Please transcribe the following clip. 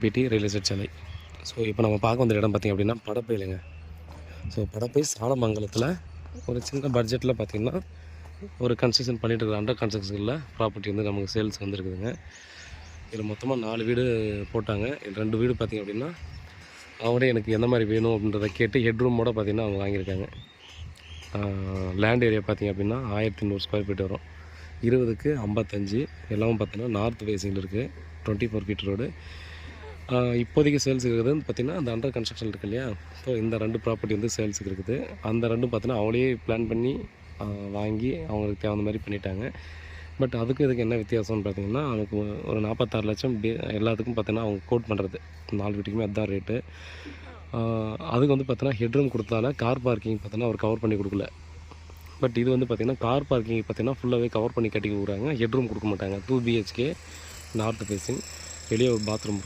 பிடி real estate சாலை. So இப்போ நம்ம பார்க்க வந்த இடம் பார்த்திங்க அப்படின்னா படப்பையிலங்க. ஸோ படப்பை சாலமங்கலத்தில் ஒரு சின்ன பட்ஜெட்டில் பார்த்திங்கன்னா ஒரு கன்ஸ்ட்ரக்ஷன் பண்ணிட்டு இருக்கிற அண்டர் கன்ஸ்ட்ரக்ஷனில் ப்ராப்பர்ட்டி வந்து நமக்கு சேல்ஸ் வந்துருக்குதுங்க. இதில் மொத்தமாக 4 வீடு போட்டாங்க. 2 வீடு பார்த்திங்க அப்படின்னா அவங்களே எனக்கு எந்த மாதிரி வேணும் அப்படின்றத கேட்டு ஹெட்ரூமோட பார்த்திங்கன்னா அவங்க வாங்கியிருக்காங்க. லேண்ட் ஏரியா பார்த்திங்க அப்படின்னா 1100 ஸ்கொயர் ஃபீட் வரும். 20க்கு 55 எல்லாமே பார்த்தீங்கன்னா நார்த் ஃபேஸிங்கில் இருக்குது. 24 ஃபீட் ரோடு. இப்போதைக்கு சேல்ஸுக்கு இருக்குதுன்னு பார்த்திங்கன்னா அந்த அண்டர் கன்ஸ்ட்ரக்ஷன் இருக்குது இல்லையா. ஸோ இந்த 2 ப்ராப்பர்ட்டி வந்து சேல்ஸுக்கு இருக்குது. அந்த 2 பார்த்தீங்கன்னா அவங்களே பிளான் பண்ணி வாங்கி அவங்களுக்கு தேவையான மாதிரி பண்ணிட்டாங்க. பட் அதுக்கும் இதுக்கு என்ன வித்தியாசம்னு பார்த்திங்கன்னா அவனுக்கு ஒரு 46 லட்சம் எல்லாத்துக்கும் பார்த்தீங்கன்னா அவங்க கோட் பண்ணுறது 4 வீட்டுக்குமே அதுதான் ரேட்டு. அதுக்கு வந்து பார்த்தீங்கன்னா ஹெட்ரூம் கொடுத்தால கார் பார்க்கிங் பார்த்தீங்கன்னா அவர் கவர் பண்ணி கொடுக்கல. பட் இது வந்து பார்த்திங்கன்னா கார் பார்க்கிங் பார்த்திங்கன்னா ஃபுல்லாகவே கவர் பண்ணி கட்டி கொடுக்குறாங்க. ஹெட்ரூம் கொடுக்க மாட்டாங்க. 2 BHK நார்த் ஃபேஸிங், வெளியே ஒரு பாத்ரூம்.